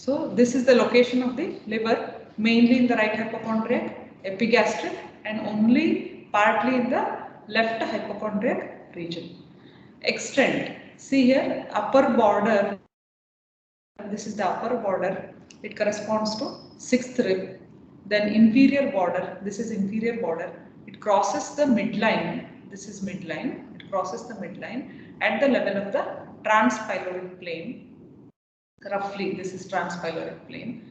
So this is the location of the liver, mainly in the right hypochondriac, epigastric, and only partly in the left hypochondriac region. Extent. See here, upper border. This is the upper border. It corresponds to sixth rib. Then inferior border. This is inferior border. It crosses the midline. This is midline. It crosses the midline at the level of the transpyloric plane. Roughly, this is transpyloric plane.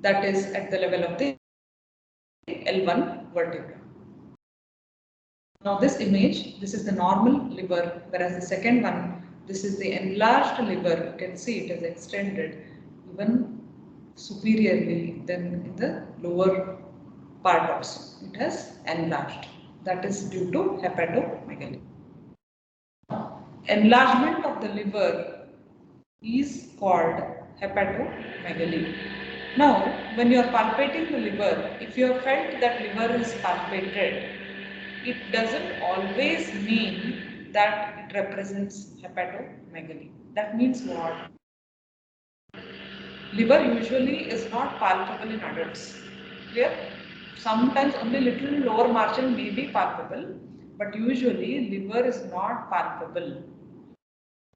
That is at the level of the L1 vertebra. Now this image, this is the normal liver, whereas the second one, this is the enlarged liver. You can see it is extended even superiorly than in the lower part also. It has enlarged. That is due to hepatomegaly. Enlargement of the liver is called hepatomegaly. Now, when you are palpating the liver, if you have felt that liver is palpated, it doesn't always mean that it represents hepatomegaly. That means what? Liver usually is not palpable in adults. Clear? Sometimes only little lower margin may be palpable, but usually liver is not palpable.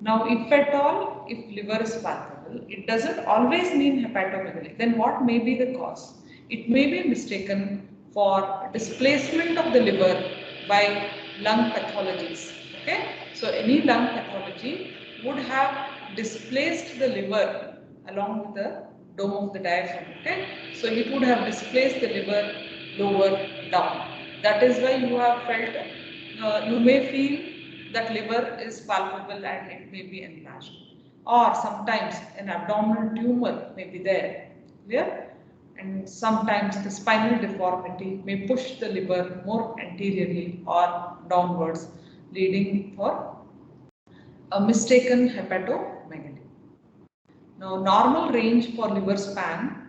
Now, if at all, if liver is palpable, it doesn't always mean hepatomegaly. Then what may be the cause? It may be mistaken for displacement of the liver by lung pathologies. Okay? So, any lung pathology would have displaced the liver along with the dome of the diaphragm. Okay? So, it would have displaced the liver lower down. That is why you have felt, you may feel that liver is palpable and it may be enlarged, or sometimes an abdominal tumor may be there, clear? And sometimes the spinal deformity may push the liver more anteriorly or downwards, leading for a mistaken hepatomegaly. Now, normal range for liver span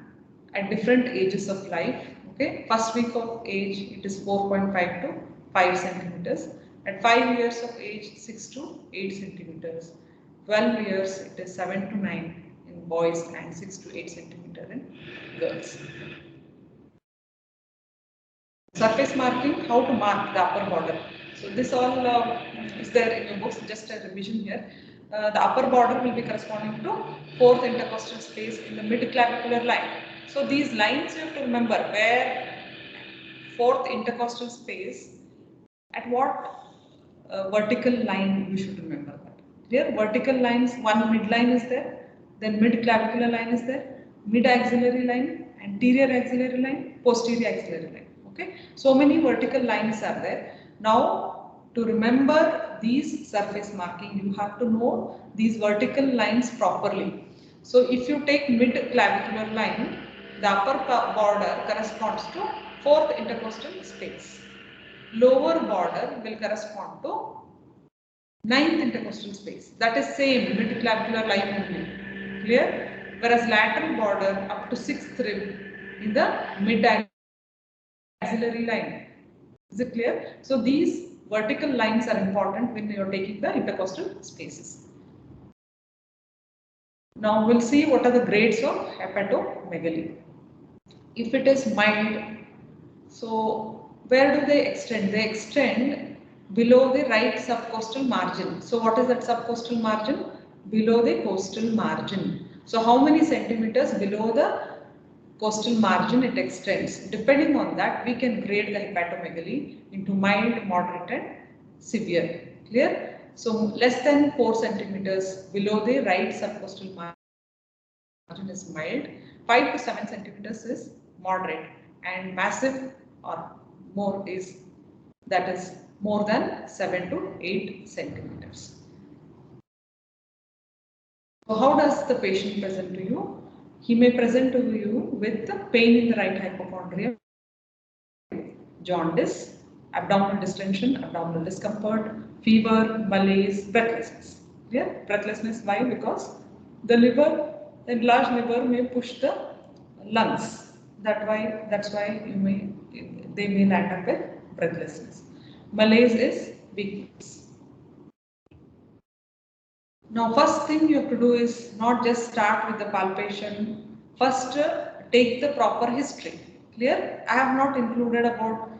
at different ages of life. Okay, first week of age it is 4.5 to 5 centimeters. At 5 years of age, 6 to 8 centimeters. 12 years, it is 7 to 9 in boys and 6 to 8 centimeter in girls. Surface marking, how to mark the upper border. So this all is there in your books, just a revision here. The upper border will be corresponding to fourth intercostal space in the mid-clavicular line. So these lines you have to remember where fourth intercostal space, at what vertical line you should remember that. Here vertical lines, one midline is there, then mid-clavicular line is there, mid-axillary line, anterior axillary line, posterior axillary line. Okay, so many vertical lines are there. Now, to remember these surface marking, you have to know these vertical lines properly. So, if you take mid-clavicular line, the upper border corresponds to fourth intercostal space. Lower border will correspond to ninth intercostal space. That is same mid-clavicular line only. Clear? Whereas lateral border up to sixth rib in the mid-axillary line. Is it clear? So these vertical lines are important when you are taking the intercostal spaces. Now we'll see what are the grades of hepatomegaly. If it is mild, so where do they extend? They extend below the right subcostal margin. So what is that subcostal margin? Below the costal margin. So how many centimeters below the costal margin it extends? Depending on that, we can grade the hepatomegaly into mild, moderate and severe. Clear? So less than 4 centimeters below the right subcostal margin is mild, 5 to 7 centimeters is moderate, and massive or more is, that is more than 7 to 8 centimeters. So how does the patient present to you? He may present to you with the pain in the right hypochondria, jaundice, abdominal distension, abdominal discomfort, fever, malaise, breathlessness. Clear? Breathlessness, why? Because the liver, the enlarged liver may push the lungs. That's why they may land up with breathlessness. Malaise is weakness. Now, first thing you have to do is not just start with the palpation first take the proper history. Clear? I have not included about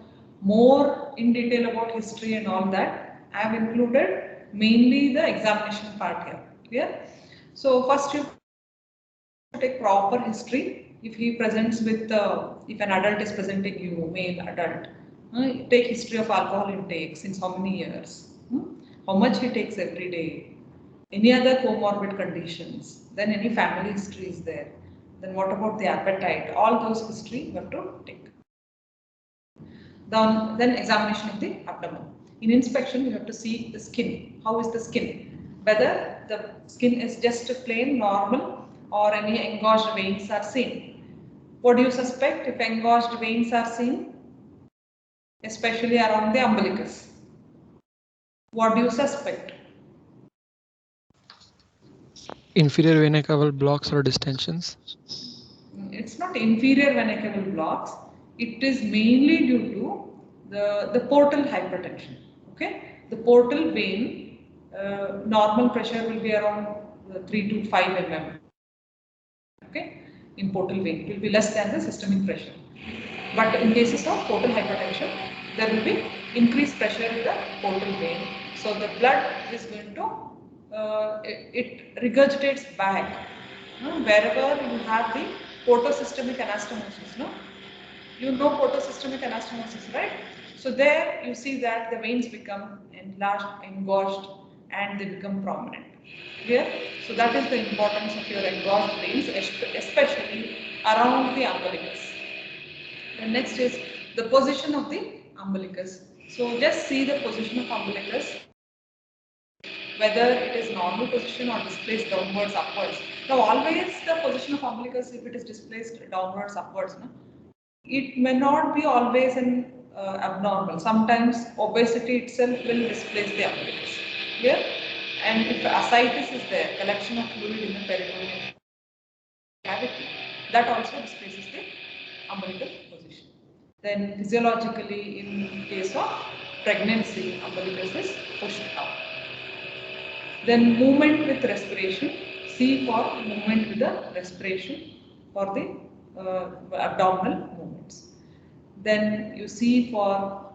more in detail about history and all that. I have included mainly the examination part here. Clear? So first you take proper history. If he presents with, if an adult is presenting you, male adult, take history of alcohol intake since how many years, how much he takes every day, any other comorbid conditions, then any family history is there, then what about the appetite, all those history you have to take. Then examination of the abdomen. In inspection, you have to see the skin. How is the skin? Whether the skin is just plain normal or any engorged veins are seen. What do you suspect if engorged veins are seen? Especially around the umbilicus. What do you suspect? Inferior vena cava blocks or distensions? It's not inferior vena cava blocks. It is mainly due to the portal hypertension. Okay, the portal vein normal pressure will be around 3 to 5 mm. Okay, in portal vein it will be less than the systemic pressure. But in cases of portal hypertension, there will be increased pressure in the portal vein. So the blood is going to it regurgitates back wherever you have the portosystemic anastomosis. No, you know portosystemic anastomosis, right? So there you see that the veins become enlarged, engorged, and they become prominent. Clear? So that is the importance of your engorged veins, especially around the umbilicus. The next is the position of the umbilicus. So just see the position of umbilicus, whether it is normal position or displaced downwards, upwards. Now always the position of umbilicus, if it is displaced downwards, upwards, no? It may not be always an abnormal. Sometimes obesity itself will displace the umbilicus. Clear? And if ascites is there, collection of fluid in the peritoneal cavity, that also displaces the umbilical position. Then physiologically, in case of pregnancy, umbilicus is pushed out. Then movement with respiration. C for movement with the respiration for the abdominal movements. Then you see for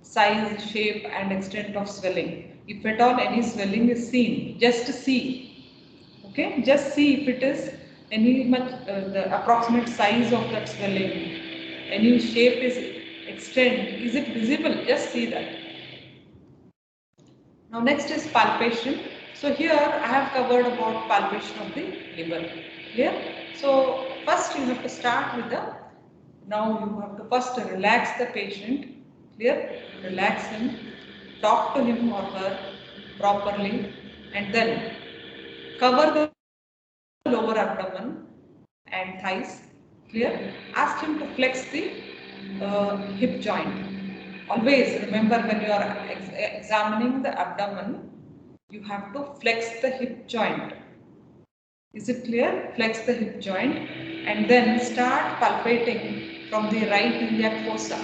size, shape and extent of swelling. If at all any swelling is seen, just see. Okay, just see if it is any much the approximate size of that swelling, any shape is extent, is it visible? Just see that. Now next is palpation. So here I have covered about palpation of the liver. Clear? So first you have to start with the, now you have to first relax the patient. Clear? Relax him, talk to him or her properly, and then cover the lower abdomen and thighs. Clear? Ask him to flex the hip joint. Always remember, when you are examining the abdomen, you have to flex the hip joint. Is it clear? Flex the hip joint and then start palpating from the right iliac fossa.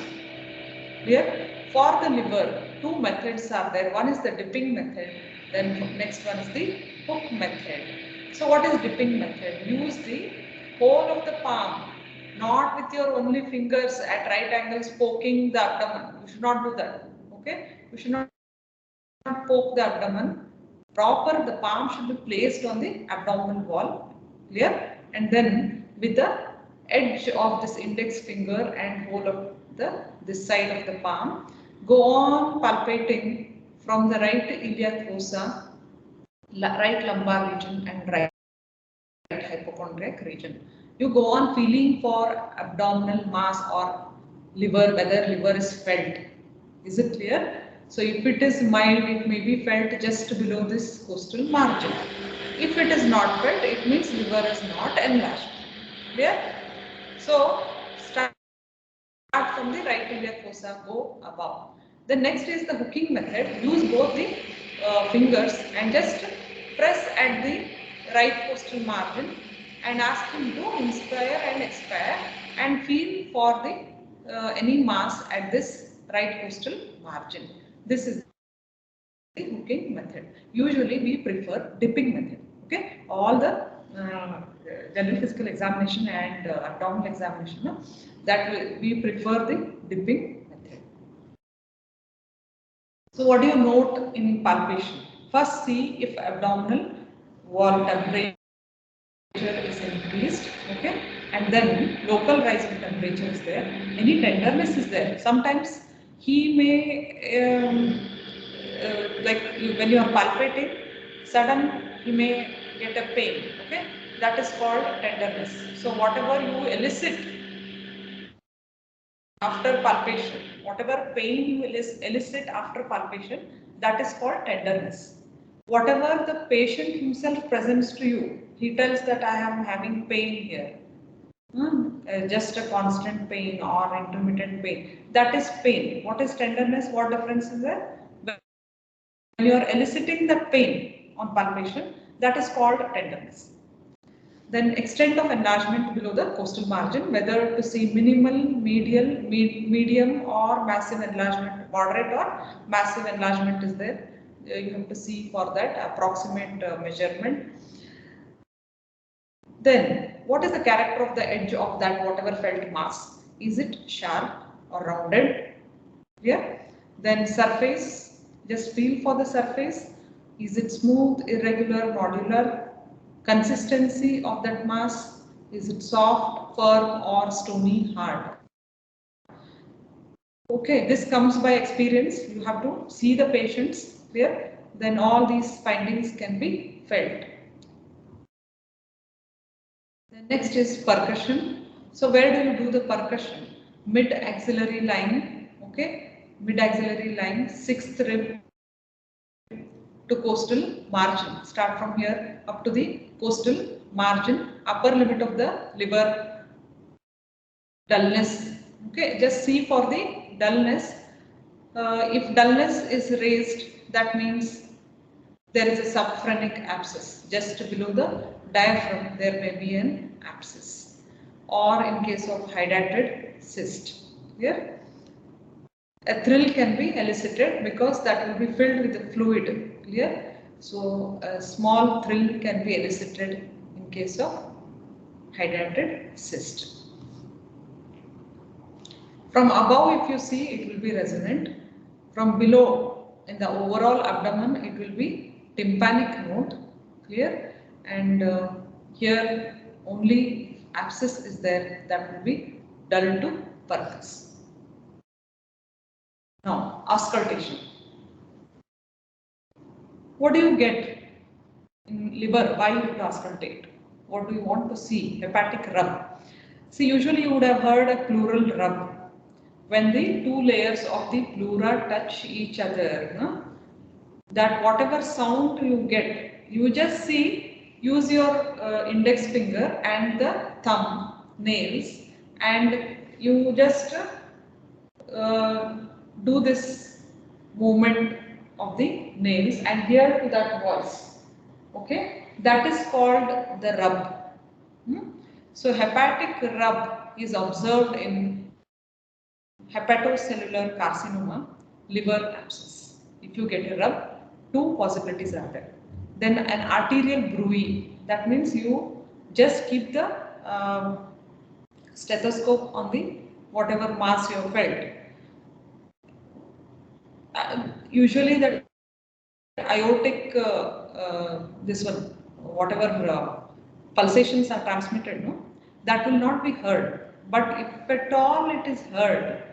Clear? For the liver, two methods are there. One is the dipping method, then next one is the hook method. So what is dipping method? Use the whole of the palm, not with your only fingers at right angles poking the abdomen. You should not do that. Okay? You should not poke the abdomen. Proper, the palm should be placed on the abdominal wall. Clear? And then with the edge of this index finger and whole of this side of the palm, go on palpating from the right iliac fossa, right lumbar region and right hypochondriac region. You go on feeling for abdominal mass or liver, whether liver is felt. Is it clear? So if it is mild, it may be felt just below this costal margin. If it is not felt, it means liver is not enlarged. Clear? So start from the right iliac fossa, go above. The next is the hooking method. Use both the fingers and just press at the right costal margin and ask him to inspire and expire and feel for the any mass at this right costal margin. This is the hooking method. Usually we prefer dipping method. Okay, all the general physical examination and abdominal examination, that we prefer the dipping method. So what do you note in palpation? First, see if abdominal wall temperature is increased, okay, and then local rise in temperature is there. Any tenderness is there. Sometimes he may like when you are palpating, sudden he may get a pain, okay, that is called tenderness. So whatever you elicit after palpation, whatever pain you elicit after palpation, that is called tenderness. Whatever the patient himself presents to you, he tells that I am having pain here, just a constant pain or intermittent pain, that is pain. What is tenderness? What difference is there? When you are eliciting the pain on palpation, that is called tenderness. Then extent of enlargement below the costal margin, whether to see minimal, medium or massive enlargement, moderate or massive enlargement is there. You have to see for that approximate measurement. Then what is the character of the edge of that whatever felt mass? Is it sharp or rounded? Yeah. Then surface, just feel for the surface. Is it smooth, irregular, nodular? Consistency of that mass, is it soft, firm or stony, hard? Okay, this comes by experience. You have to see the patients, clear? Then all these findings can be felt. The next is percussion. So where do you do the percussion? Mid axillary line, okay? Mid axillary line, 6th rib to costal margin. Start from here up to the costal margin, upper limit of the liver dullness. Okay, just see for the dullness. If dullness is raised, that means there is a subphrenic abscess. Just below the diaphragm, there may be an abscess. Or in case of hydatid cyst. Here, a thrill can be elicited because that will be filled with the fluid. Clear? So a small thrill can be elicited in case of hydatid cyst. From above, if you see, it will be resonant. From below, in the overall abdomen, it will be tympanic note. Clear? And here only abscess is there, that will be dull to purpose. Now, auscultation. What do you get in liver while you auscultate? What do you want to see? Hepatic rub. See, usually you would have heard a pleural rub. When the two layers of the pleura touch each other, no? That whatever sound you get, you just see, use your index finger and the thumb nails, and you just do this movement of the nails and hear to that voice. Okay, that is called the rub. So hepatic rub is observed in hepatocellular carcinoma, liver abscess. If you get a rub, two possibilities are there. Then an arterial bruit, that means you just keep the stethoscope on the whatever mass you have felt. Usually that aortic, this one, whatever pulsations are transmitted, no, that will not be heard. But if at all it is heard,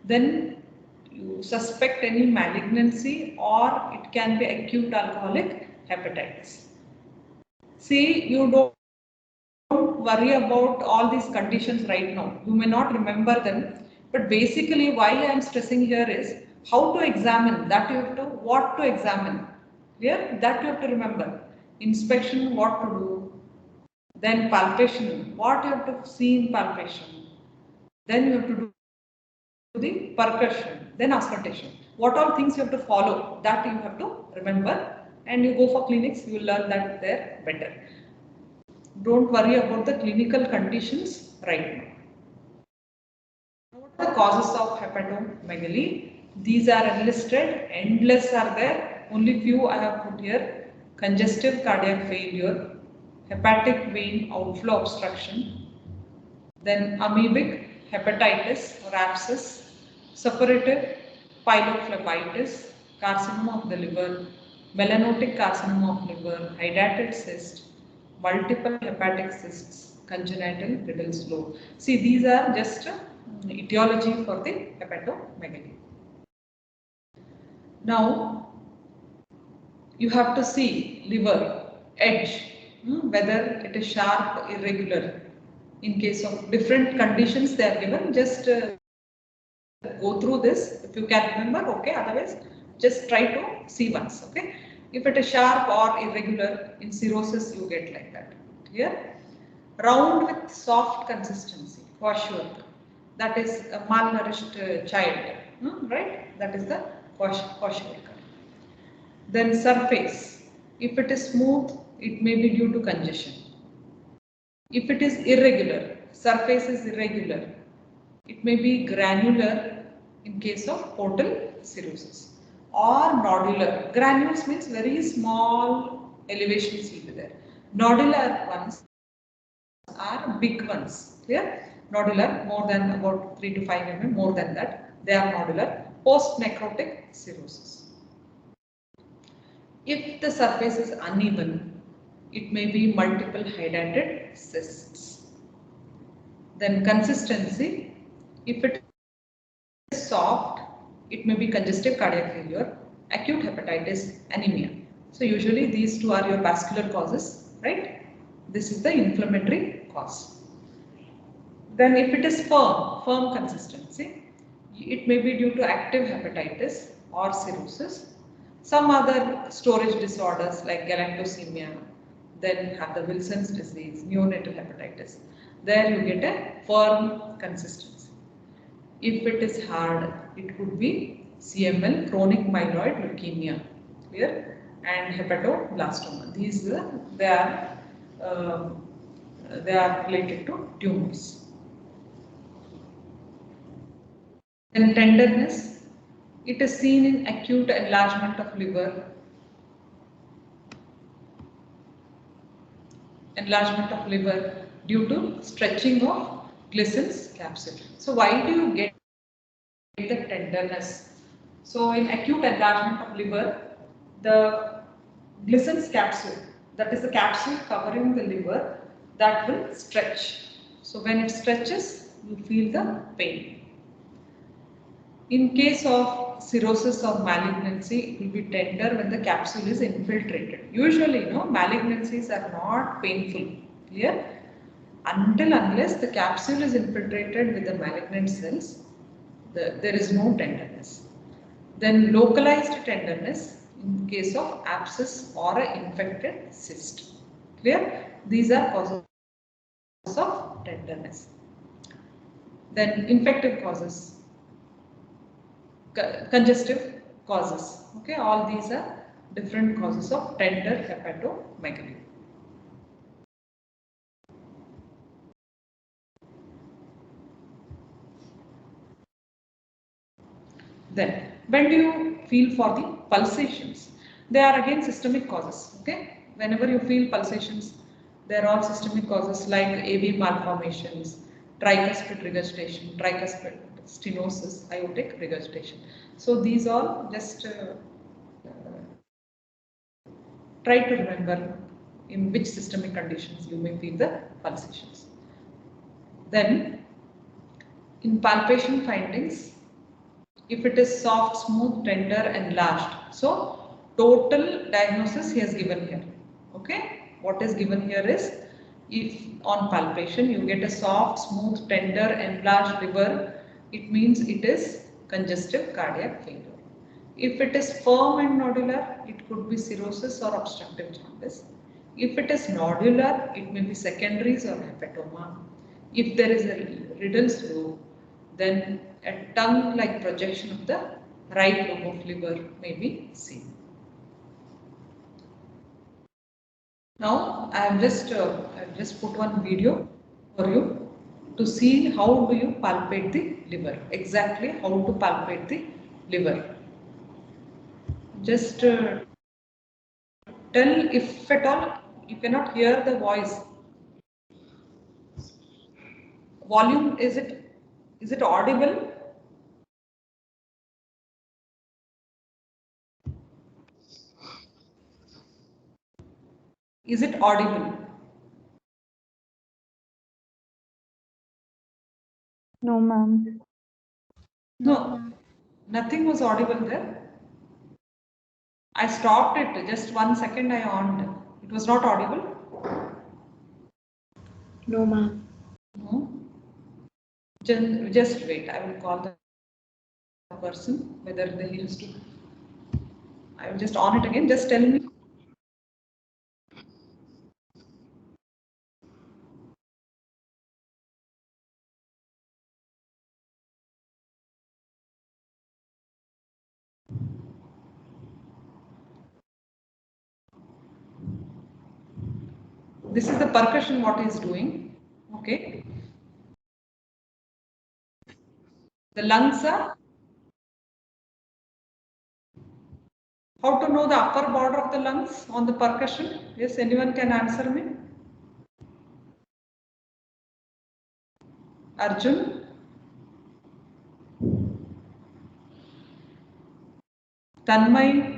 then you suspect any malignancy or it can be acute alcoholic hepatitis. See, you don't worry about all these conditions right now. You may not remember them, but basically why I am stressing here is how to examine, that you have to, what to examine. Clear? That you have to remember. Inspection, what to do. Then palpation, what you have to see in palpation. Then you have to do the percussion, then auscultation. What all things you have to follow, that you have to remember, and you go for clinics, you will learn that there better. Don't worry about the clinical conditions right now. What are the causes of hepatomegaly? These are enlisted, endless are there, only few I have put here. Congestive cardiac failure, hepatic vein outflow obstruction, then amoebic hepatitis or abscess, suppurative pyelophlebitis, carcinoma of the liver, melanotic carcinoma of liver, hydatid cyst, multiple hepatic cysts, congenital brittle slough. See, these are just etiology for the hepatomegaly. Now, you have to see liver edge, whether it is sharp or irregular. In case of different conditions they are given, just go through this if you can remember, okay, otherwise just try to see once, okay. If it is sharp or irregular, in cirrhosis you get like that. Clear? Round with soft consistency, for sure. That is a malnourished child, right? That is the kwashiorkor. Then surface, if it is smooth, it may be due to congestion. If it is irregular, surface is irregular, it may be granular in case of portal cirrhosis, or nodular. Granules means very small elevations will be there. Nodular ones are big ones. Clear? Nodular more than about 3 to 5 mm, more than that, they are nodular. Post-necrotic cirrhosis. If the surface is uneven, it may be multiple hydatid cysts. Then consistency, if it is soft, it may be congestive cardiac failure, acute hepatitis, anemia. So usually these two are your vascular causes, right? This is the inflammatory cause. Then if it is firm consistency, it may be due to active hepatitis or cirrhosis. Some other storage disorders like galactosemia, then have the Wilson's disease, neonatal hepatitis. There you get a firm consistency. If it is hard, it could be CML, chronic myeloid leukemia, clear, and hepatoblastoma. These they are related to tumors. Then tenderness, it is seen in acute enlargement of liver, due to stretching of Glissen's capsule. So why do you get the tenderness? So in acute enlargement of liver, the Glissen's capsule, that is the capsule covering the liver, that will stretch. So when it stretches, you feel the pain. In case of cirrhosis or malignancy, it will be tender when the capsule is infiltrated. Usually, malignancies are not painful. Clear? Unless the capsule is infiltrated with the malignant cells, there is no tenderness. Then localized tenderness in case of abscess or an infected cyst. Clear? These are causes of tenderness. Then infective causes, congestive causes. Okay, all these are different causes of tender hepatomegaly. Then, when do you feel for the pulsations? They are again systemic causes. Okay, whenever you feel pulsations, they are all systemic causes like AV malformations, tricuspid regurgitation, tricuspid stenosis, aortic regurgitation. So these all just try to remember in which systemic conditions you may feel the pulsations. Then, in palpation findings, if it is soft, smooth, tender, enlarged. So, total diagnosis he has given here. Okay, what is given here is, if on palpation you get a soft, smooth, tender, enlarged liver, it means it is congestive cardiac failure. If it is firm and nodular, it could be cirrhosis or obstructive jaundice. If it is nodular, it may be secondaries or hepatoma. If there is a riddle slough, then a tongue-like projection of the right lobe of liver may be seen. Now, I have just put one video for you to see how do you palpate the liver. Exactly how to palpate the liver. Just tell if at all You cannot hear the voice. Volume, is it audible? Is it audible? No, ma'am. No, nothing was audible there. I stopped it, just 1 second I on. It was not audible? No, ma'am. No. Just wait, I will call the person, whether they used to. I will just on it again, just tell me. This is the percussion what he is doing. Okay. The lungs are. How to know the upper border of the lungs on the percussion? Yes, anyone can answer me? Arjun? Tanmay?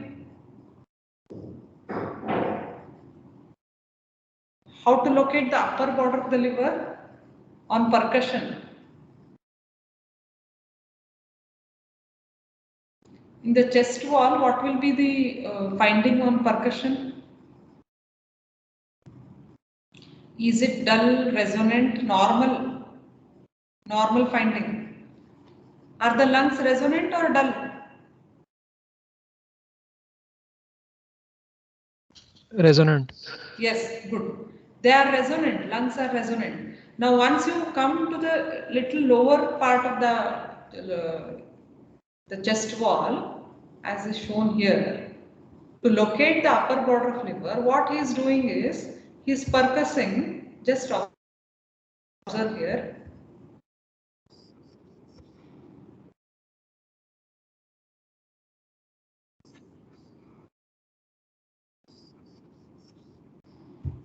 How to locate the upper border of the liver on percussion? In the chest wall, what will be the finding on percussion? Is it dull, resonant, normal? Normal finding. Are the lungs resonant or dull? Resonant. Yes, good. They are resonant, lungs are resonant. Now once you come to the little lower part of the chest wall, as is shown here, to locate the upper border of liver, what he is doing is, he is percussing, just observe here.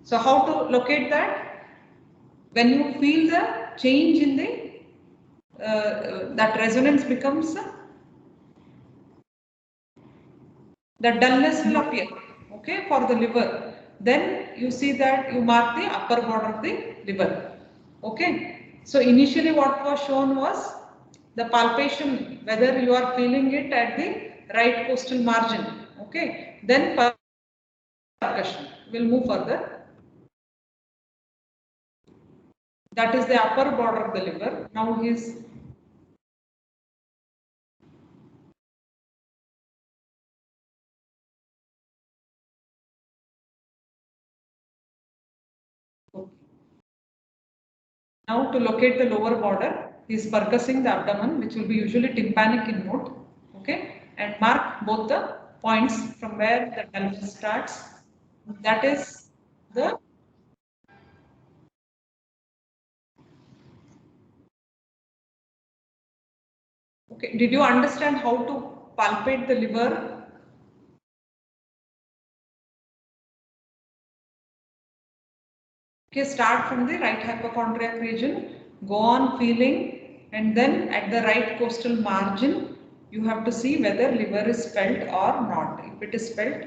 So how to locate that? When you feel the change in the, that resonance becomes, the dullness will appear, okay, for the liver. Then you see that you mark the upper border of the liver, okay. So initially what was shown was the palpation, whether you are feeling it at the right costal margin, okay. Then percussion, we'll move further. That is the upper border of the liver. Now his now to locate the lower border, he is percussing the abdomen, which will be usually tympanic in note, okay, and mark both the points from where the dullness starts. That is the okay. Did you understand how to palpate the liver? Okay, start from the right hypochondriac region, go on feeling, and then at the right costal margin, you have to see whether liver is felt or not. If it is felt,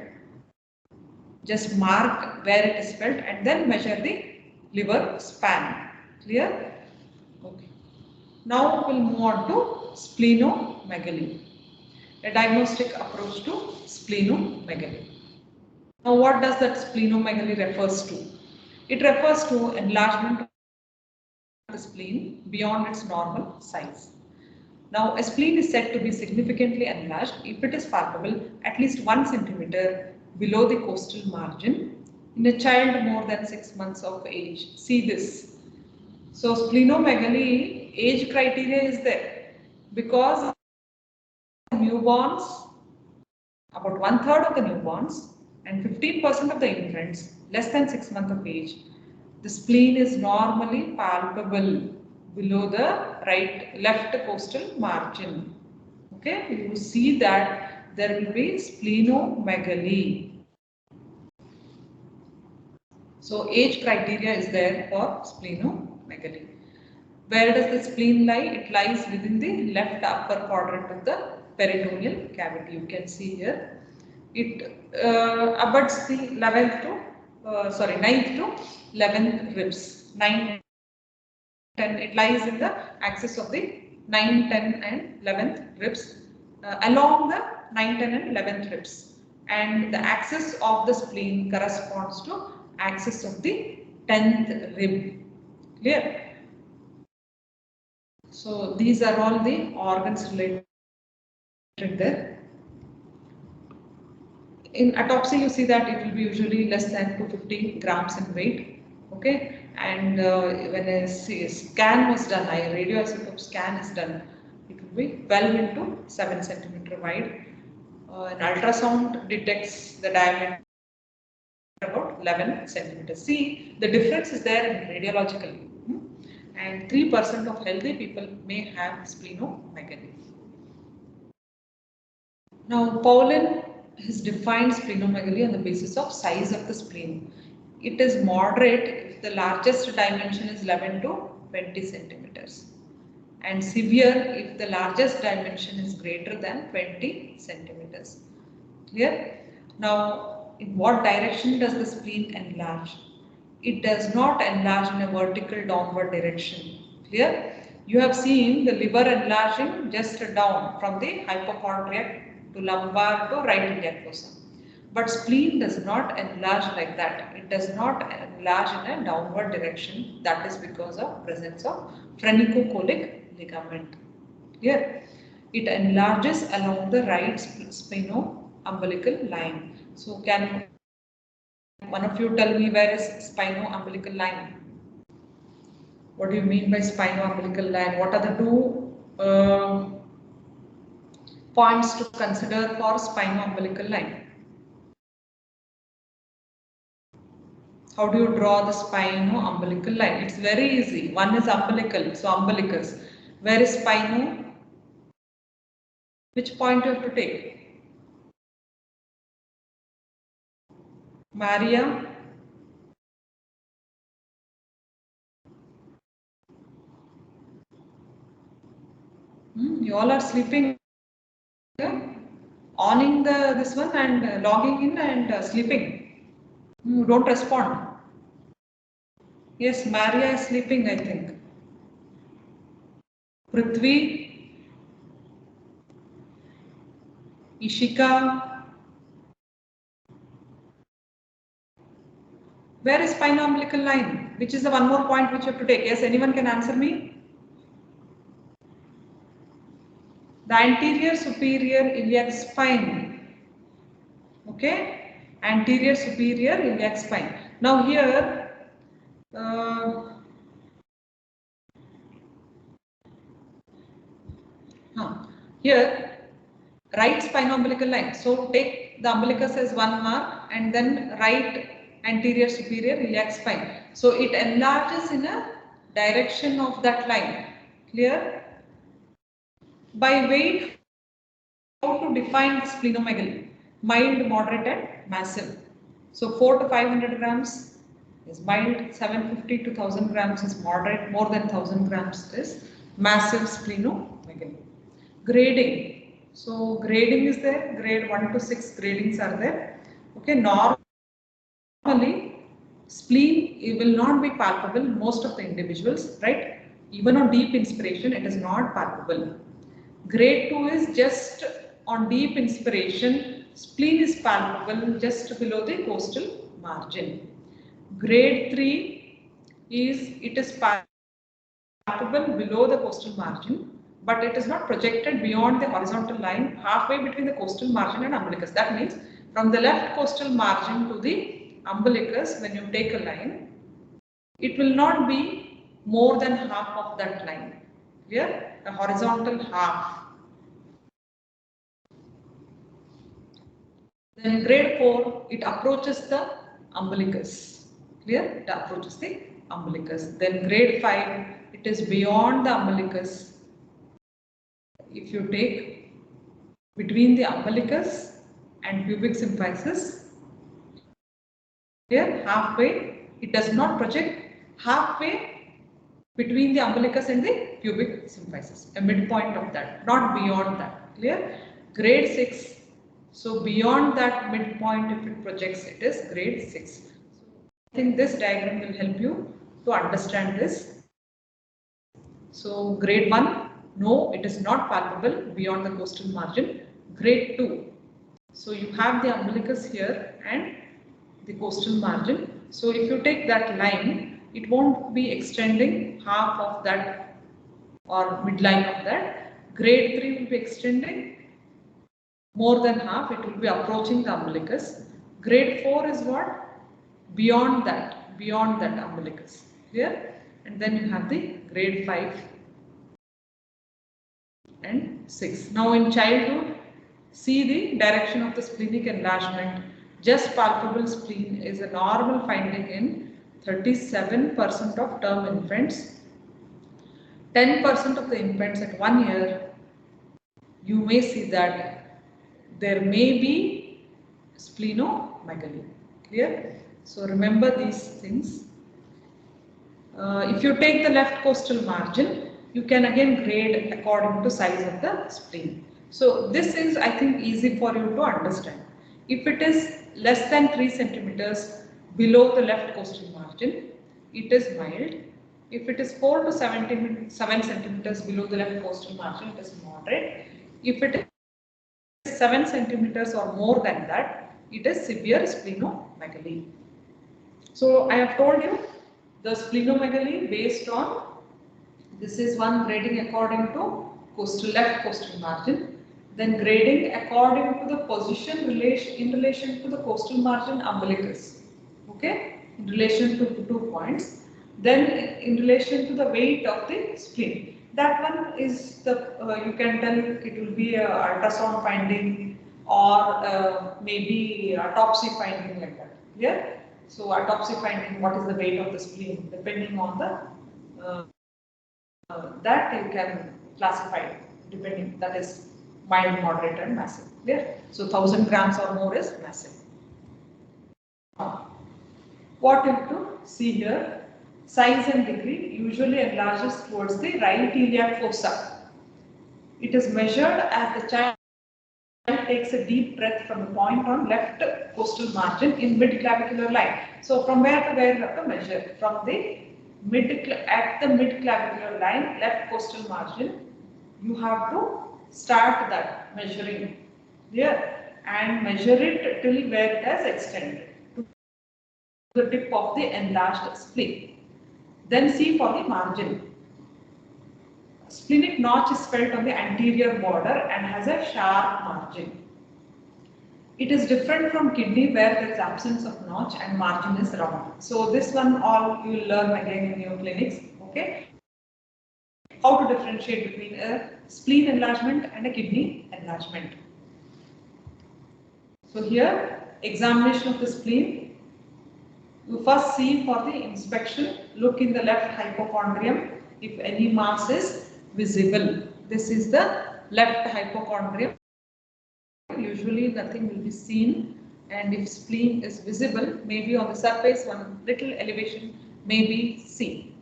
just mark where it is felt and then measure the liver span. Clear? Okay. Now we'll move on to splenomegaly, a diagnostic approach to splenomegaly. Now what does that splenomegaly refers to? It refers to enlargement of the spleen beyond its normal size. Now a spleen is said to be significantly enlarged if it is palpable at least 1 centimeter below the costal margin in a child more than 6 months of age. See this. So splenomegaly age criteria is there because newborns, about 1/3 of the newborns and 15% of the infants less than 6 months of age, the spleen is normally palpable below the left costal margin. Okay, you see that there will be splenomegaly. So age criteria is there for splenomegaly. Where does the spleen lie? It lies within the left upper quadrant of the peritoneal cavity. You can see here. It abuts the 9th to 11th ribs. 9, 10. It lies in the axis of the 9, 10 and 11th ribs along the 9, 10 and 11th ribs. And the axis of the spleen corresponds to axis of the 10th rib. Clear? So these are all the organs related there. In autopsy, you see that it will be usually less than 250 grams in weight. Okay, and when a scan was done, a radioisotope scan is done, it will be 12 into 7 centimeter wide. An ultrasound detects the diameter about 11 centimeters. See, the difference is there in radiologically. And 3% of healthy people may have splenomegaly. Now, Paulin has defined splenomegaly on the basis of size of the spleen. It is moderate if the largest dimension is 11 to 20 centimeters, and severe if the largest dimension is greater than 20 centimeters. Clear? Now, in what direction does the spleen enlarge? It does not enlarge in a vertical downward direction. Clear? You have seen the liver enlarging just down from the hypochondriac to lumbar to right iliac fossa. But spleen does not enlarge like that. It does not enlarge in a downward direction. That is because of presence of phrenicocholic ligament. Clear? It enlarges along the right spino-umbilical line. So can one of you tell me where is spino-umbilical line? What do you mean by spino-umbilical line? What are the two points to consider for spino-umbilical line? How do you draw the spino-umbilical line? It's very easy. One is umbilical, so umbilicus. Where is spino? Which point you have to take? Maria? You all are sleeping. Owning this one and logging in and sleeping. Don't respond. Yes, Maria is sleeping, I think. Prithvi, Ishika. Where is spino-umbilical line? Which is the one more point which you have to take? Yes, anyone can answer me? The anterior superior iliac spine. Okay, anterior superior iliac spine. Now here, here right spino-umbilical line. So take the umbilicus as one mark and then right anterior superior iliac spine. So it enlarges in a direction of that line. Clear? By weight, how to define the splenomegaly? Mild, moderate and massive. So 4 to 500 grams is mild, 750 to 1000 grams is moderate, more than 1000 grams is massive splenomegaly. Grading. So grading is there, grade 1 to 6 gradings are there. Okay, normally spleen it will not be palpable most of the individuals, right? Even on deep inspiration it is not palpable. Grade 2 is just on deep inspiration, spleen is palpable just below the costal margin. Grade 3 is it is palpable below the costal margin, but it is not projected beyond the horizontal line halfway between the costal margin and umbilicus. That means from the left costal margin to the umbilicus, when you take a line, it will not be more than half of that line. Clear? A horizontal half. Then grade 4, it approaches the umbilicus. Clear? It approaches the umbilicus. Then grade 5, it is beyond the umbilicus. If you take between the umbilicus and pubic symphysis, here halfway It does not project halfway between the umbilicus and the pubic symphysis, a midpoint of that, not beyond that. Clear? Grade 6. So beyond that midpoint, if it projects, it is grade 6. So I think this diagram will help you to understand this. So grade 1, no, it is not palpable beyond the costal margin. Grade 2, so you have the umbilicus here and the costal margin. So if you take that line, it won't be extending half of that or midline of that. Grade 3 will be extending more than half, it will be approaching the umbilicus. Grade 4 is what? Beyond that umbilicus. Clear? And then you have the grade 5 and 6. Now in childhood, see the direction of the splenic enlargement. Just palpable spleen is a normal finding in 37% of term infants. 10% of the infants at 1 year, you may see that there may be splenomegaly. Clear? So remember these things. If you take the left costal margin, you can again grade according to size of the spleen. So this is, I think, easy for you to understand. If it is less than 3 centimeters below the left costal margin, it is mild. If it is 4 to 7 centimeters below the left costal margin, it is moderate. If it is 7 centimeters or more than that, it is severe splenomegaly. So I have told you the splenomegaly based on, this is one grading according to left costal margin, then grading according to the position in relation to the costal margin umbilicus, okay, in relation to 2 points, then in relation to the weight of the spleen. That one is the, you can tell it will be a ultrasound finding or maybe autopsy finding like that. Yeah. So autopsy finding, what is the weight of the spleen, depending on the that you can classify it, depending, that is mild, moderate and massive. Clear? So 1000 grams or more is massive. What you have to see here, size and degree usually enlarges towards the right iliac fossa. It is measured as the child takes a deep breath from the point on left costal margin in mid-clavicular line. So from where to where you have to measure? From the mid-clavicular line, left costal margin, you have to start that measuring here and measure it till where it has extended to the tip of the enlarged spleen. Then see for the margin. Splenic notch is felt on the anterior border and has a sharp margin. It is different from kidney where there is absence of notch and margin is round. So this one all you will learn again in your clinics. Okay. How to differentiate between a spleen enlargement and a kidney enlargement. So here, examination of the spleen. You first see for the inspection, look in the left hypochondrium if any mass is visible. This is the left hypochondrium. Usually nothing will be seen, and if spleen is visible, maybe on the surface one little elevation may be seen.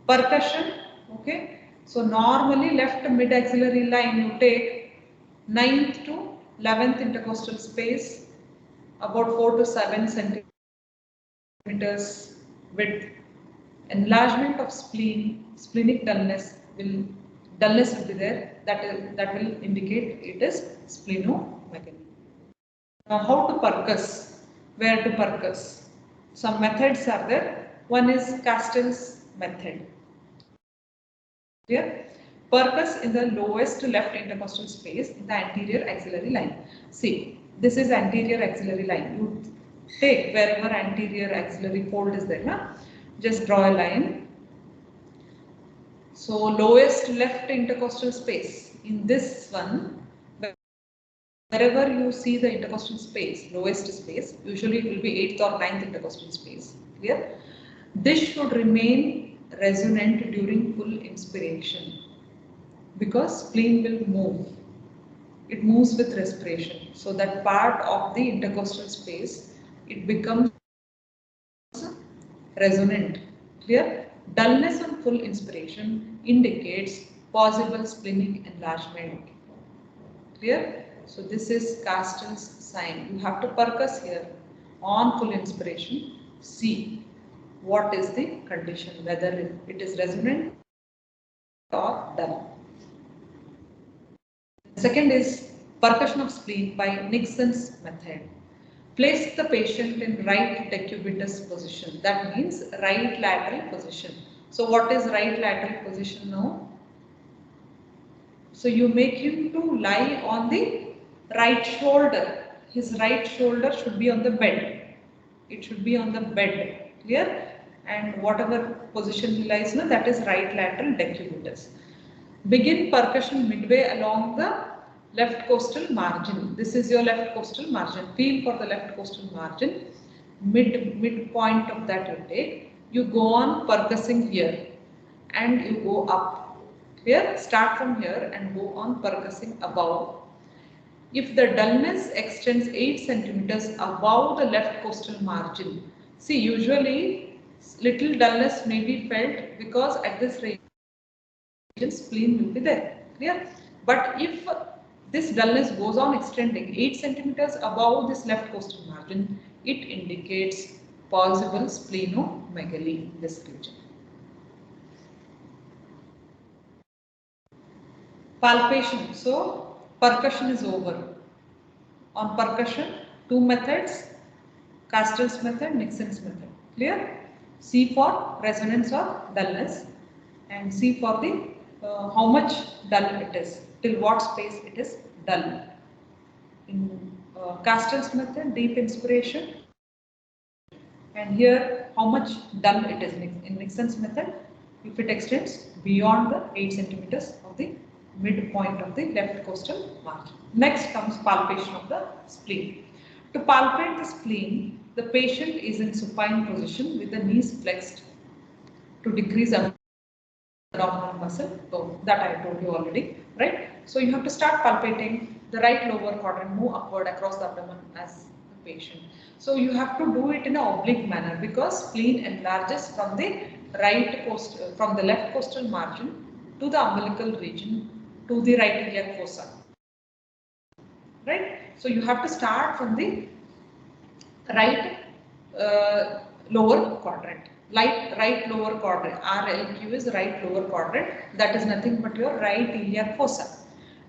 Percussion, okay. So normally left mid-axillary line you take 9th to 11th intercostal space, about 4 to 7 centimeters width. Enlargement of spleen, splenic dullness will be there. That will indicate it is splenomegaly. Now how to percuss? Where to percuss? Some methods are there. One is Castell's method. Here, percuss in the lowest left intercostal space in the anterior axillary line. See, this is anterior axillary line. You take wherever anterior axillary fold is there, na? Just draw a line. So lowest left intercostal space in this one, wherever you see the intercostal space, lowest space, usually it will be 8th or 9th intercostal space. Clear? This should remain resonant during full inspiration because spleen will move. It moves with respiration. So that part of the intercostal space, it becomes resonant. Clear? Dullness on full inspiration indicates possible splenic enlargement. Clear? So this is Castell's sign. You have to percuss here on full inspiration. See what is the condition, whether it is resonant or dull. Second is percussion of spleen by Nixon's method. Place the patient in right decubitus position. That means right lateral position. So what is right lateral position now? So you make him to lie on the right shoulder. His right shoulder should be on the bed. It should be on the bed. Clear? And whatever position he lies in, that is right lateral decubitus. Begin percussion midway along the left costal margin. This is your left costal margin. Feel for the left costal margin. Midpoint of that you take. You go on percussing here and you go up. Here, start from here and go on percussing above. If the dullness extends 8 centimeters above the left costal margin, see, usually little dullness may be felt because at this region spleen will be there. Clear? But if this dullness goes on extending 8 centimeters above this left costal margin, it indicates possible splenomegaly in this region. Palpation. So percussion is over. On percussion, two methods, Castell's method, Nixon's method. Clear? C for resonance or dullness, and C for the how much dull it is, till what space it is dull. In Castell's method, deep inspiration, and here how much dull it is. In Nixon's method, if it extends beyond the 8 centimeters of the midpoint of the left costal margin. Next comes palpation of the spleen. To palpate the spleen, the patient is in supine position with the knees flexed to decrease abdominal muscle. So that I told you already, right? So you have to start palpating the right lower quadrant, move upward across the abdomen as the patient. So you have to do it in an oblique manner because spleen enlarges from the from the left costal margin to the umbilical region to the right iliac fossa. Right? So you have to start from the right lower quadrant. Right lower quadrant. RLQ is right lower quadrant. That is nothing but your right iliac fossa.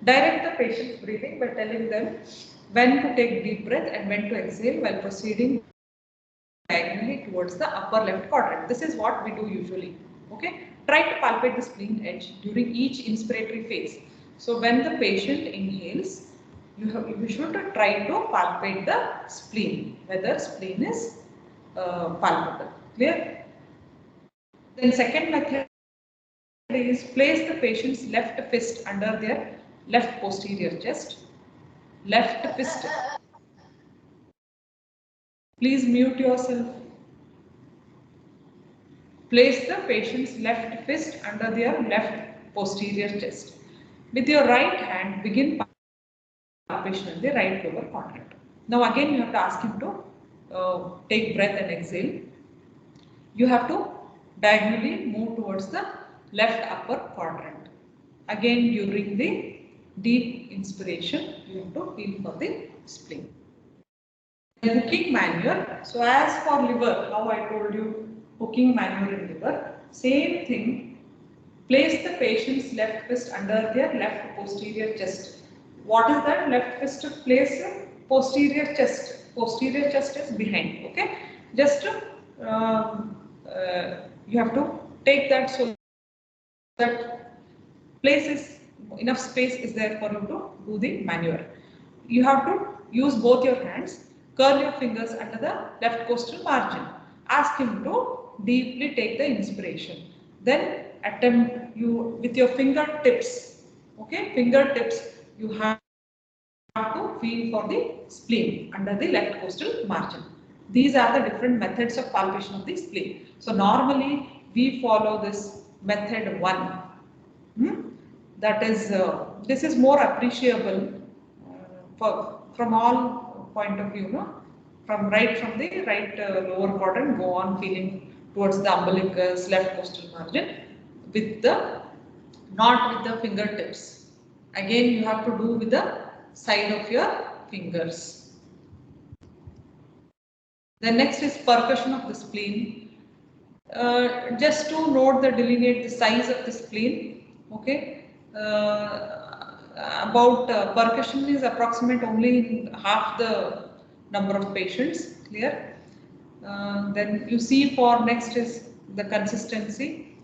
Direct the patient's breathing by telling them when to take deep breath and when to exhale while proceeding diagonally towards the upper left quadrant. This is what we do usually. Okay. Try to palpate the spleen edge during each inspiratory phase. So when the patient inhales, you should try to palpate the spleen, whether spleen is palpable. Clear? Then second method is place the patient's left fist under their left posterior chest. Left fist. Please mute yourself. Place the patient's left fist under their left posterior chest. With your right hand, begin palpation in the right lower quadrant. Now again, you have to ask him to take breath and exhale. You have to diagonally move towards the left upper quadrant. Again, during the deep inspiration, you have to feel for the spleen. Hooking maneuver. So as for liver, how I told you hooking maneuver in liver, same thing. Place the patient's left fist under their left posterior chest. What is that? Left fist place posterior chest. Posterior chest is behind. Okay. Just you have to take that so that places enough space is there for you to do the maneuver. You have to use both your hands. Curl your fingers under the left costal margin. Ask him to deeply take the inspiration. Then attempt you with your fingertips. Okay, fingertips. You have to feel for the spleen under the left costal margin. These are the different methods of palpation of the spleen. So normally we follow this method 1. That is, this is more appreciable from all point of view, no? From the right lower quadrant, go on feeling towards the umbilicus, left coastal margin, with the not with the fingertips. Again, you have to do with the side of your fingers. The next is percussion of the spleen. Just to note the delineate the size of the spleen. Okay, about percussion is approximate only in half the number of patients. Clear. Then you see for next is the consistency.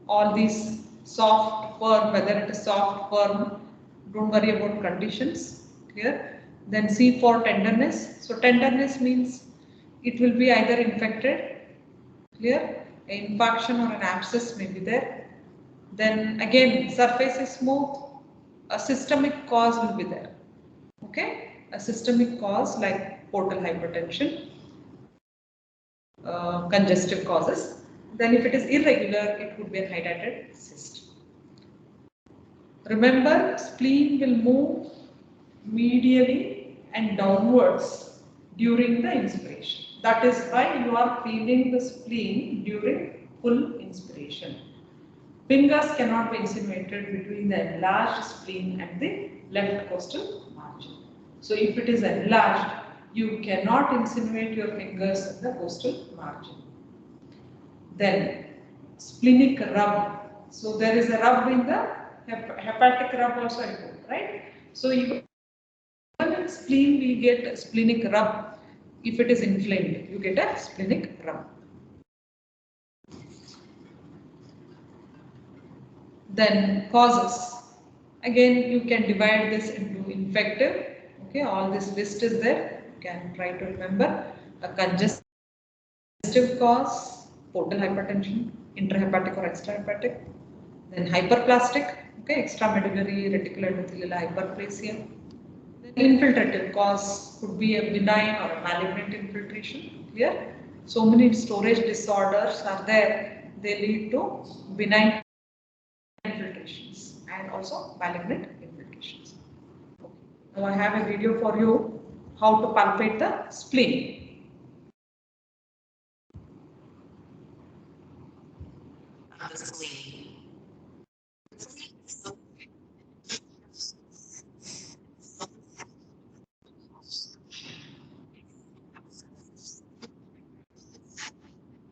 All these soft, firm, whether it is soft, firm, don't worry about conditions. Clear. Then C for tenderness. So tenderness means it will be either infected. Clear. An infarction or an abscess may be there. Then again, surface is smooth. A systemic cause will be there. Okay. A systemic cause like portal hypertension, congestive causes. Then if it is irregular, it would be a hydrated cyst. Remember, spleen will move medially and downwards during the inspiration. That is why you are feeling the spleen during full inspiration. Fingers cannot be insinuated between the enlarged spleen and the left coastal margin. So if it is enlarged, you cannot insinuate your fingers in the coastal margin. Then splenic rub. So there is a rub in the hepatic rub also, right? So even in spleen we get a splenic rub. If it is inflamed, you get a splenic rub. Then causes. Again, you can divide this into infective. Okay, all this list is there. You can try to remember. A congestive cause, portal hypertension, intrahepatic or extrahepatic. Then hyperplastic, okay, extramedullary reticular endothelial hyperplasia. Then infiltrative cause could be a benign or a malignant infiltration. Clear? So many storage disorders are there. They lead to benign infiltrations and also malignant infiltrations. Okay. Now I have a video for you how to palpate the spleen. The spleen.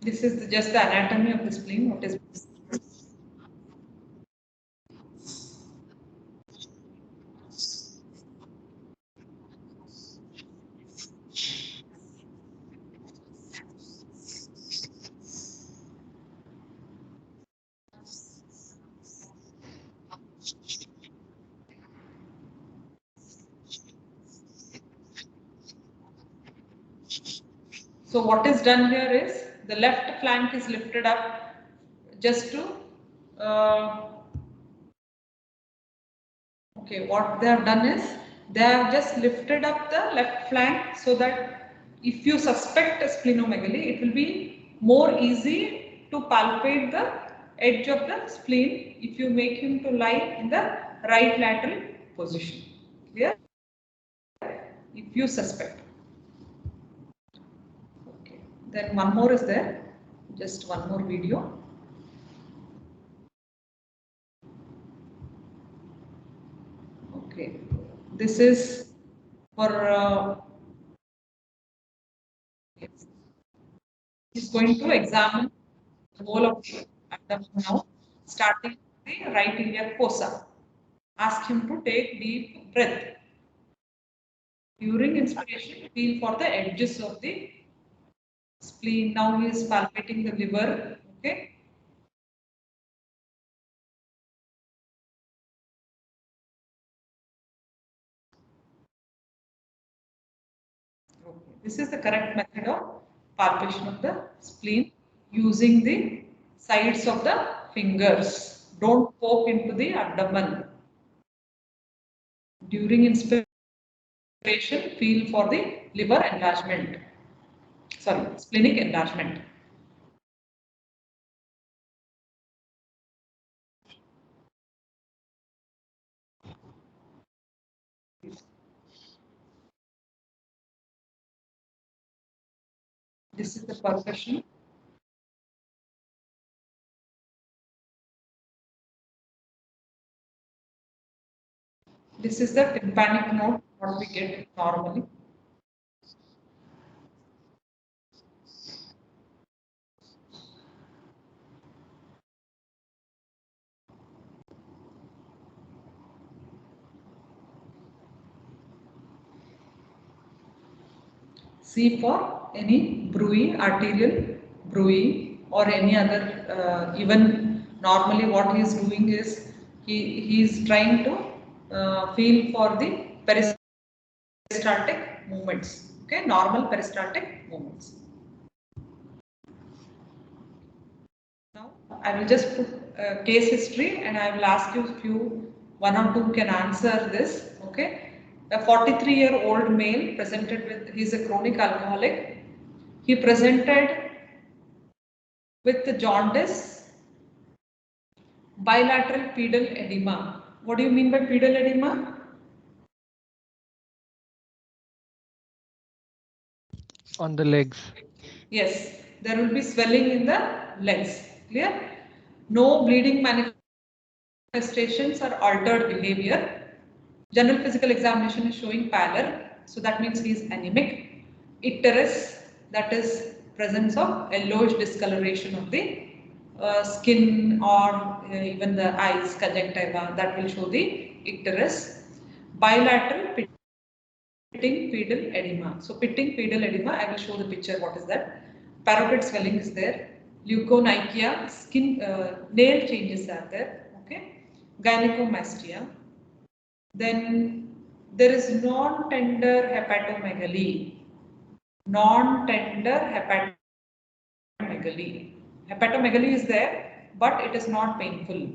This is just the anatomy of the spleen. What is so what is done here is the left flank is lifted up just to okay, what they have done is they have just lifted up the left flank so that if you suspect a splenomegaly, it will be more easy to palpate the edge of the spleen if you make him to lie in the right lateral position. Clear? If you suspect. Okay. Then one more is there. Just one more video. Okay. This is for he's going to examine the whole of the abdomen now, starting with the right iliac fossa. Ask him to take deep breath. During inspiration, feel for the edges of the spleen. Now he is palpating the liver. Okay. Okay. This is the correct method of palpation of the spleen using the sides of the fingers. Don't poke into the abdomen. During inspiration, feel for the liver enlargement. Sorry, splenic enlargement. This is the percussion. This is the tympanic node, what we get normally. C for any bruit, arterial bruit, or any other, even normally what he is doing is he is trying to feel for the peristaltic movements, okay, normal peristaltic movements. Now I will just put case history and I will ask you few, one or two can answer this, okay. A 43-year-old male presented with, he is a chronic alcoholic. He presented with the jaundice, bilateral pedal edema. What do you mean by pedal edema? On the legs. Yes, there will be swelling in the legs. Clear? No bleeding manifestations or altered behavior. General physical examination is showing pallor, so that means he is anemic. Icterus, that is presence of yellowish discoloration of the skin or even the eyes, conjunctiva, that will show the icterus. Bilateral pitting pedal edema. So pitting pedal edema, I will show the picture, what is that. Parotid swelling is there. Leukocythia, skin, nail changes are there. Okay. Gynecomastia. Then there is non-tender hepatomegaly. Non-tender hepatomegaly. Hepatomegaly is there, but it is not painful.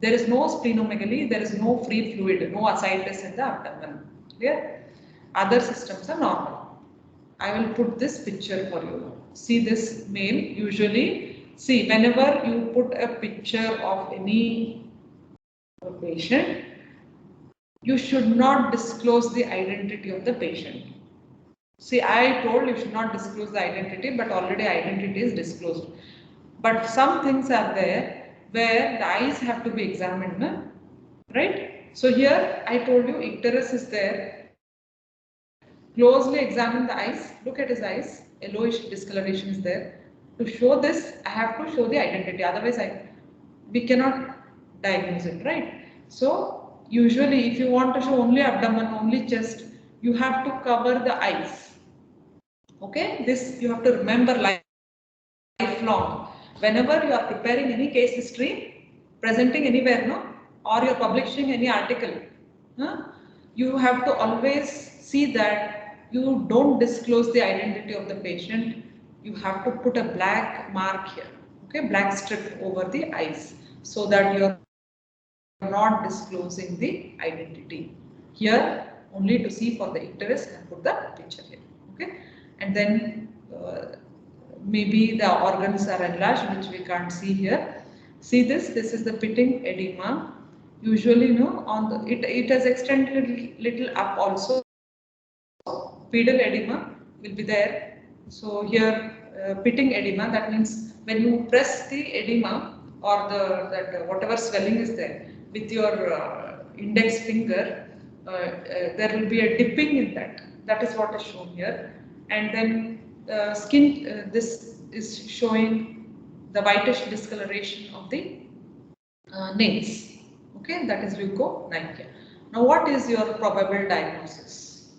There is no splenomegaly, there is no free fluid, no ascites in the abdomen. Clear? Other systems are normal. I will put this picture for you. See this male, usually, see whenever you put a picture of any patient, you should not disclose the identity of the patient. See, I told you should not disclose the identity, but already identity is disclosed. But some things are there where the eyes have to be examined, no? Right? So here I told you icterus is there. Closely examine the eyes. Look at his eyes. Yellowish discoloration is there. To show this, I have to show the identity. Otherwise, we cannot diagnose it, right? So usually, if you want to show only abdomen, only chest, you have to cover the eyes. Okay, this you have to remember lifelong. Whenever you are preparing any case history, presenting anywhere, no, or you're publishing any article, you have to always see that you don't disclose the identity of the patient. You have to put a black mark here, okay, black strip over the eyes, so that you're not disclosing the identity. Here, only to see for the icterus and put the picture here, okay, and then maybe the organs are enlarged, which we can't see here. See this is the pitting edema. Usually, no, on the it has extended little up also. Pedal edema will be there. So here, pitting edema, that means when you press the edema or that whatever swelling is there with your index finger, there will be a dipping in that. That is what is shown here. And then skin, this is showing the whitish discoloration of the nails. Okay, that is leukonychia. Now, what is your probable diagnosis?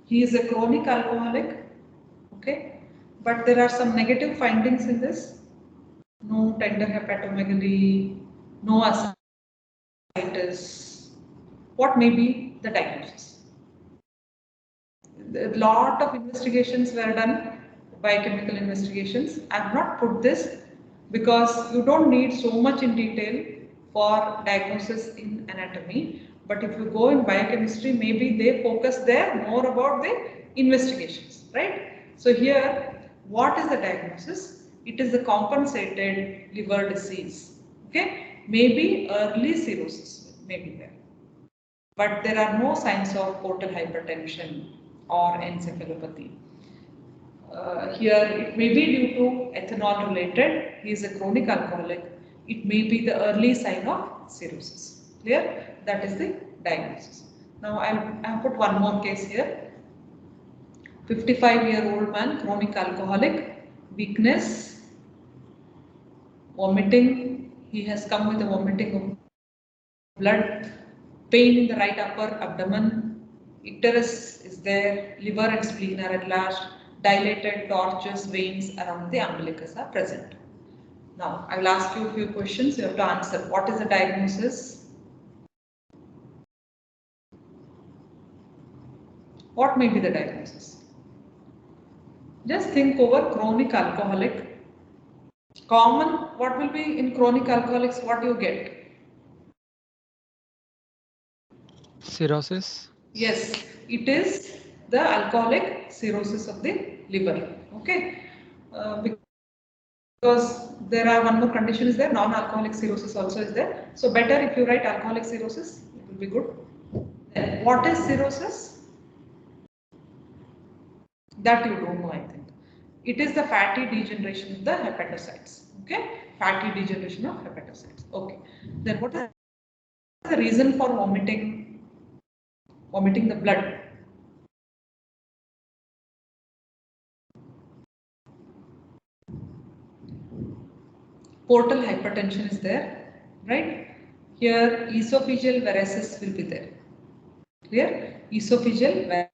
He is a chronic alcoholic. Okay, but there are some negative findings in this. No tender hepatomegaly, no ascites. What may be the diagnosis? A lot of investigations were done, biochemical investigations. I have not put this because you don't need so much in detail for diagnosis in anatomy. But if you go in biochemistry, maybe they focus there more about the investigations, right? So here, what is the diagnosis? It is the compensated liver disease. Okay, maybe early cirrhosis may be there, but there are no signs of portal hypertension or encephalopathy. Here it may be due to ethanol related. He is a chronic alcoholic. It may be the early sign of cirrhosis. Clear? That is the diagnosis. Now I'll put one more case here. 55-year-old man, chronic alcoholic, weakness, vomiting. He has come with a vomiting of blood, pain in the right upper abdomen, icterus is there, liver and spleen are at large, dilated, tortuous veins around the umbilicus are present. Now, I will ask you a few questions. You have to answer. What is the diagnosis? What may be the diagnosis? Just think over chronic alcoholic. Common, what will be in chronic alcoholics? What do you get? Cirrhosis. Yes, it is the alcoholic cirrhosis of the liver. Okay, because there are one more condition is there, non-alcoholic cirrhosis also is there. So better if you write alcoholic cirrhosis, it will be good. Then what is cirrhosis? That you don't know, I think. It is the fatty degeneration of the hepatocytes. Okay, fatty degeneration of hepatocytes. Okay, then what is the reason for vomiting? Vomiting the blood. Portal hypertension is there, right? Here esophageal varices will be there. Clear? Esophageal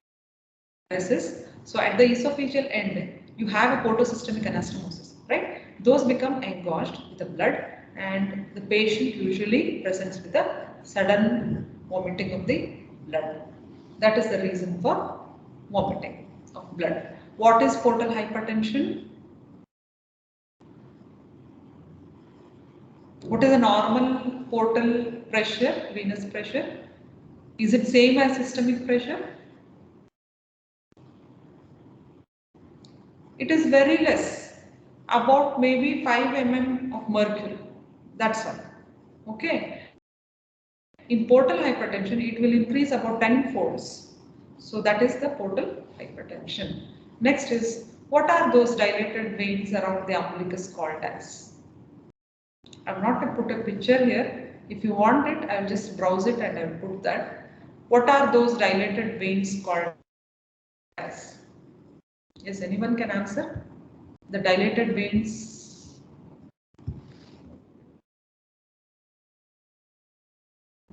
varices. So at the esophageal end, you have a portosystemic anastomosis, right? Those become engorged with the blood, and the patient usually presents with a sudden vomiting of the blood. That is the reason for vomiting of blood. What is portal hypertension? What is a normal portal pressure, venous pressure? Is it same as systemic pressure? It is very less, about maybe 5 mm of mercury. That's all. Okay. In portal hypertension, it will increase about 10 folds. So that is the portal hypertension. Next is, what are those dilated veins around the umbilicus called as? I'm not going to put a picture here. If you want it, I'll just browse it and I'll put that. What are those dilated veins called as? Yes, anyone can answer? The dilated veins.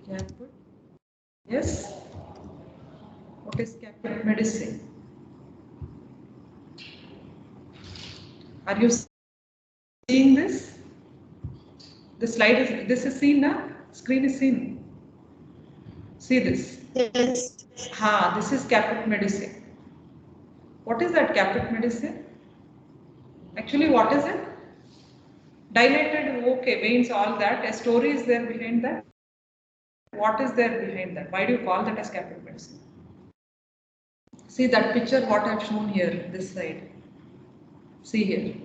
Caput. Yes. What is caput medicine? Are you seeing this? The slide is, this is seen now? Screen is seen. See this. Yes. This is caput medicine. What is that caput medicine? Actually, what is it? Dilated, okay, veins, all that. A story is there behind that. What is there behind that? Why do you call that as caput medicine? See that picture, what I have shown here, this side. See here.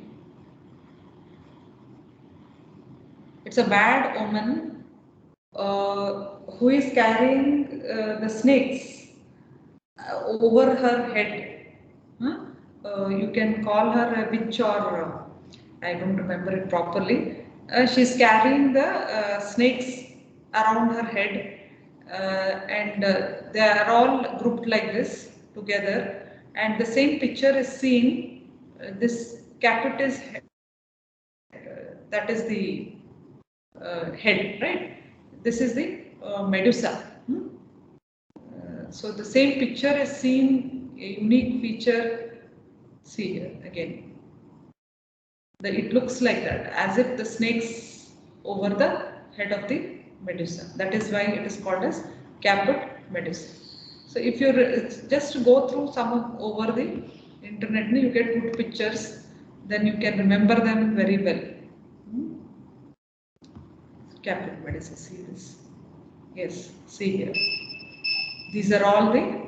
It's a bad omen who is carrying the snakes over her head. You can call her a witch or I don't remember it properly. She's carrying the snakes around her head and they are all grouped like this together, and the same picture is seen. This caput is that is the head, right? This is the medusa. So the same picture is seen, a unique feature. See here again. It looks like that, as if the snakes over the head of the medusa. That is why it is called as caput medusa. So if you just go through some over the internet, you get good pictures, then you can remember them very well. Caput medusa, see this. Yes, see here. These are all the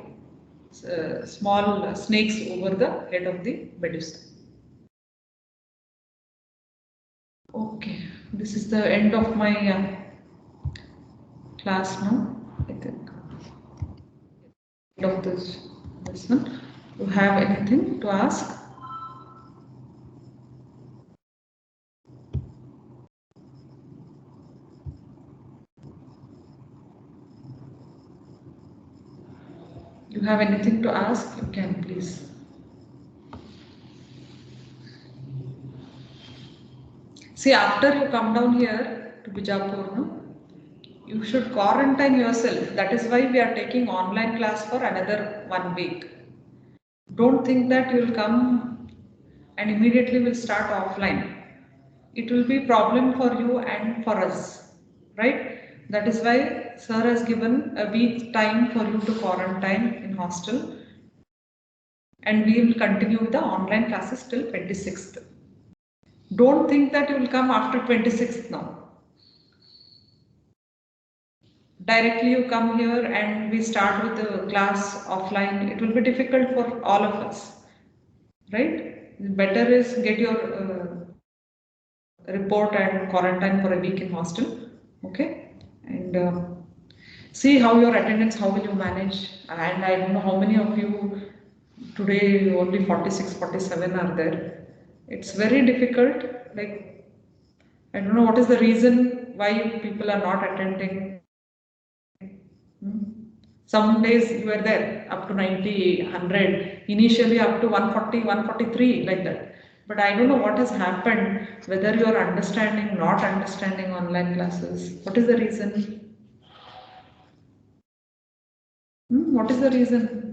small snakes over the head of the medusa. Okay, this is the end of my class now, I think. End of this lesson. You have anything to ask? You have anything to ask, you can please. See, after you come down here to Bijapur, no, you should quarantine yourself. That is why we are taking online class for another 1 week. Don't think that you will come and immediately will start offline. It will be problem for you and for us, right? That is why sir has given a week time for you to quarantine in hostel, and we will continue with the online classes till 26th. Don't think that you will come after 26th now. Directly you come here and we start with the class offline. It will be difficult for all of us, right? Better is get your report and quarantine for a week in hostel, okay? And see how your attendance, how will you manage? And I don't know how many of you today, only 46, 47 are there. It's very difficult. Like, I don't know what is the reason why people are not attending. Some days you were there up to 90, 100, initially up to 140, 143, like that. But I don't know what has happened, whether you are understanding, not understanding online classes. What is the reason? What is the reason?